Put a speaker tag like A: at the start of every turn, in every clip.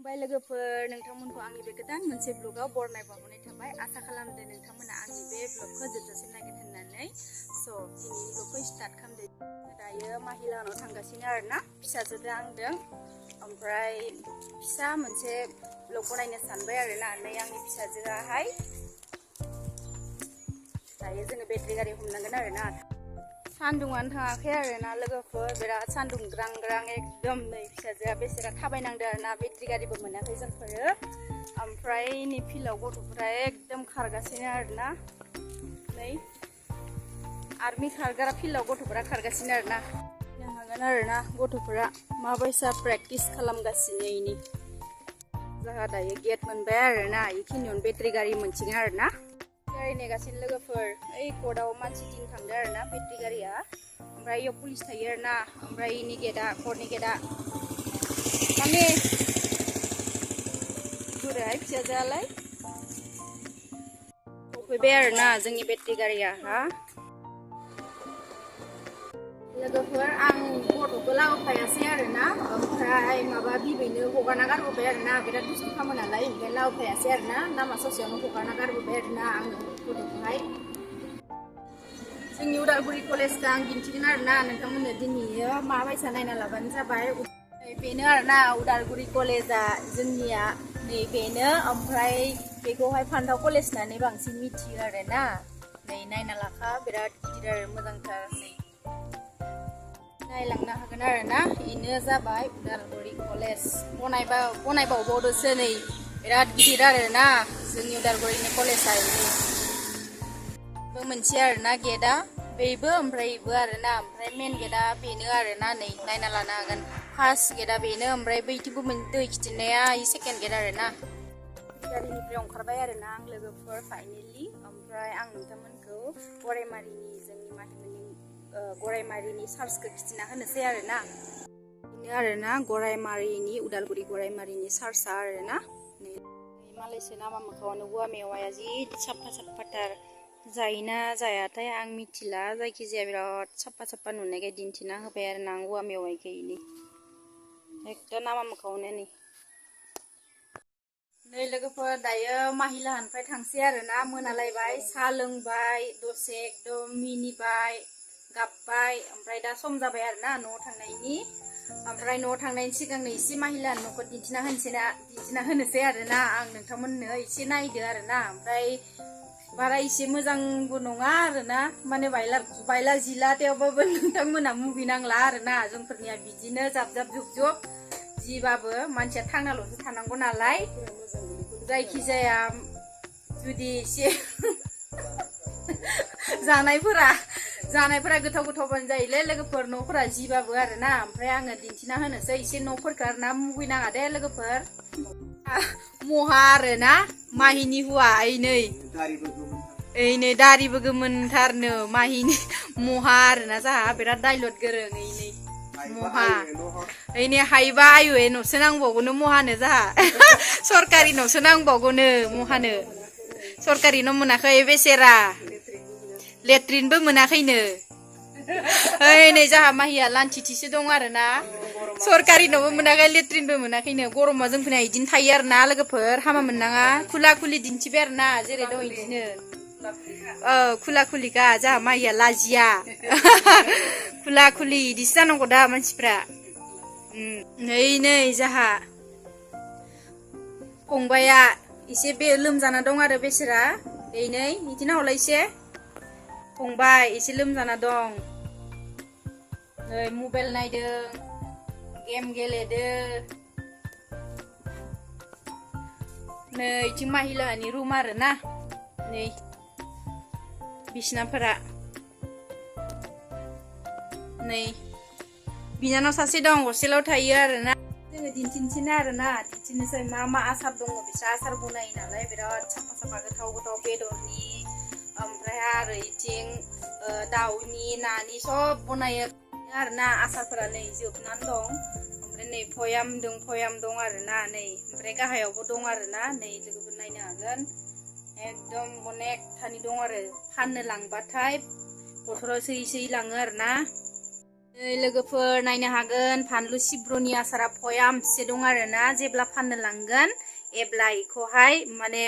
A: खुलुमबाय लोगोफोर नोंथांमोनखौ आंनि बे गोदान मोनसे ब्लगाव बरनाय बावहरनाय थाबाय आसा खालामदों नोंथांमोना आंनि बे ब्लगखौ जोबजासिम नायगोन होननानै दिनैनि ब्लगखौ स्टार्ट खालामदो दायो माहिलानाव थांगासिनो आरोना फिसाजोजों आंजों ओमफ्राय फिसा मोनसे ब्लग बनायनो सानबाय आरोना नै आंनि फिसाजोआहाय दायो जोङो बेटारि गारि हमनांगोन आरोना सान्दुंआनो थाङाखै आरोना लोगोफोर बिराद सान्दुं ग्रां ग्रां एकदम नै फिसाजोआ बेसेरा थाबायनांदों आरोना बेटारि गारिबो मोनाखै जोंफोरो ओमफ्राय नै फिल्डआव गथ'फोरा एकदम खारगासिनो आरोना नै आर्मि खारग्रा फिल्डआव गथ'फोरा खारगासिनो आरोना नायनो हागोन आरोना गथ'फोरा माबायसा प्रेक्टिस खालामगासिनो इनि जोंहा दायो गेट मोनबाय आरोना इखिनियावनो बेटारि गारि मोनसिगोन आरोना गारि नेगासिनो लोगोफोर ओइ कर्टआव मानसि दिन थांदों आरोना बेटारि गारिया ओमफ्राय इयाव पुलिस थायो आरोना ओमफ्राय इनि गेटआ कर्टनि गेटआ माने बोरैहाय फिसाजोआलाय सफैबाय आरोना जोंनि बेटारि गारिया लोगोफोर आं गथ'खौ लाबोफायासै आरोना ओमफ्राय माबा बिबैनो हगारना गारबोबाय आरोना बिराद दुस्थु खालामो नालाय ओमफ्राय लाबोफायासै आरोना लामा ससेयावनो हगारना गारबोबाय आरोना आं गथ'खौहाय जोंनि उदालगुरि कलेजखौ आं दिन्थिगोन आरोना नोंथांमोननो दिनैयो माबायसा नायना लाबानो जाबाय बेनो आरोना उदालगुरि कलेजआ जोंनिया नै बेनो ओमफ्राय बेखौहाय फान्थाव कलेज होननानै बांसिन मिथियो आरोना नै नायना लाखा बिराद गिदिर आरो मोजांथार नै नायलांनो हागोन आरोना बेनो जाबाय उदालगुरि कलेज बनायबावबावदोसो नै बिराद गिदिर आरोना जोंनि उदालगुरिनि कलेजआ बे मोनसे आरोना गेटआ बेबो ओमफ्राय बेबो आरोना ओमफ्राय मेन गेटआ बेनो आरोना नै नायना लानो हागोन फार्स्ट गेटआ बेनो ओमफ्राय बैथिंबो दै खिथिनाया सेकेन्ड गेट आरोना गारिनिफ्राय ओंखारबाय आरोना आं लोगोफोर फाइनेलि ओमफ्राय आं नोंथांमोनखौ गरायमारिनि जोंनि माहिलानि गरायमारिनि चार्चखौ खिथिना होनोसै आरोना बेनो आरोना गरायमारिनि उदालगुरि गरायमारिनि चार्चआ आरोना नै मालायसो नामा मोखाङावनो औवा मेवाया जि साफा साफाथार जायोना जायाथाय आं मिथिला जायखिजाया बिराद साफा साफा नुनायखाय दिन्थिना होबाय आरोना आं औवा मेवाइखौ इनि एकदम नामा मोखाङावनो नै लोगोफोर दायो माहिलानिफ्राय थांसै आरोना मोनालायबाय साहा लोंबाय दसे एकदम मिनिबाय गाबबाय ओमफ्राय दा सम जाबाय आरोना न'आव थांनायनि ओमफ्राय न'आव थांनायनि सिगांनो एसे माहिलानि न'खौ दिन्थिना होनोसै आरोना आं नोंथांमोननो एसे नायदो आरोना ओमफ्राय बारा एसे मोजांबो नङा आरोना माने बायला जिला थेवबाबो नोंथांमोना मुगैनांला आरोना जोंफोरनिया बिदिनो जाब जुब जुब जिबाबो मानसिया थांनाल'सो थानांगौ नालाय जायखिजाया जुदि एसे जानायफोरा गोथाव गोथावबानो जायोलै लोगोफोर न'फोरा जिबाबो आरोना ओमफ्राय आङो दिन्थिना होनोसै एसे न'फोरखौ आरोना मुगैनाङा दे लोगोफोर महा आरोना माहिनि हुवा ओइ नै दारिबो गोमोनथारनो माहिनि महा आरोना जाहा बिराद दाइलट गोरों नै महा ओइनै हायोबा आयु न'सो नांबावगौनो महानो जाहा सरकारि न'सो नांबावगौनो महानो सरकारि न' मोनाखै बेसेरा लेट्रिनबो मोनाखैनो ओइ नै जाहा माहिया लान्थिथिसो दं आरोना सरकारि न'बो मोनाखै लेट्रिनबो मोनाखैनो गरमा जोंफोरना इदिनो थायो आरोना लोगोफोर हामा मोननाङा खुला खुलि दिन्थिबाय आरोना जेरै दं इदिनो खुला खुलिखा जाहा माहिया लाजिया खुला खुलि इदिसो जानांगौ दा मानसिफ्रा नै जाहा फंबाया एसे बे लोमजाना दं आरो बेसेरा नै इदिनो हलाय एसे फंबाय एसे लोमजाना दं नै मबाइल नायदों गेम गेलेदो नै इथिं माहिलानि रुम आरोना नै बिसनाफोरा नै बिनानाव सासे दं हस्टेलाव थायो आरोना जोङो दिन्थिनोसै मा आसार दङ बिस्रा आसार बनायो नालाय बिराद साफा साफा गोथाव गोथाव बेदरनि ओमफ्राय आरो इथिं दाउनि नानि सब बनायो आरोना आसारफोरा नै जोबनानै दं ओमफ्राय नै भयाम दं आरोना नै ओमफ्राय गाहायावबो दं आरोना नै लोगोफोर नायनो हागोन एकदम अनेकथानि दं आरो फाननो लांबाथाय बथलाव सोयै सोयै लाङो आरोना लोगोफोर नायनो हागोन फानलु सिब्र'नि आसारा भयामसे दं आरोना जेब्ला फाननो लांगोन एब्ला इखौहाय माने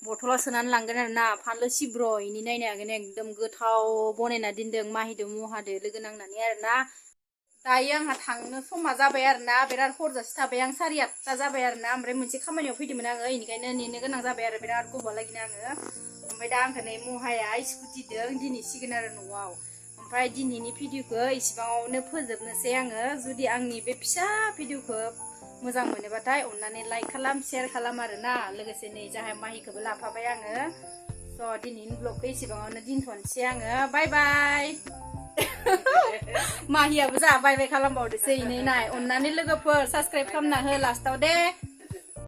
A: बथलाव सोनानै लांगोन आरोना फानलु सिब्र' इनि नायनो हागोन एकदम गोथाव बनायना दोनदों माहिदो मुहादो लोगो नांनानै आरोना दायो आंहा थांनो समा जाबाय आरोना बिराद हरजासे थाबाय आं 8:30 जाबाय आरोना ओमफ्राय मोनसे खामानियाव फैदोंमोन आङो इनिखायनो नेनो गोनां जाबाय आरो बिराद गोबावलागिनो आङो ओमफ्राय दा आंखौ नै मुहाया स्कुटिजों दिनैसिगोन आरो न'आव ओमफ्राय दिनैनि भिडिअखौ इसिबाङावनो फोजोबनोसै आङो जुदि आंनि बे फिसा भिडिअखौ मोजां मोनोबाथाय अननानै लाइक खालाम शेयार खालाम आरोना लोगोसे नै जाहा माहिखौबो लाफाबाय आङो स' दिनैनि ब्लगखौ इसिबाङावनो दोनथ'नोसै आङो बाय बाय माहियाबो जा बाय बाय खालामबावदोसै नै नाय अननानै लोगोफोर साबस्क्राइब खालामना हो लास्टाव दे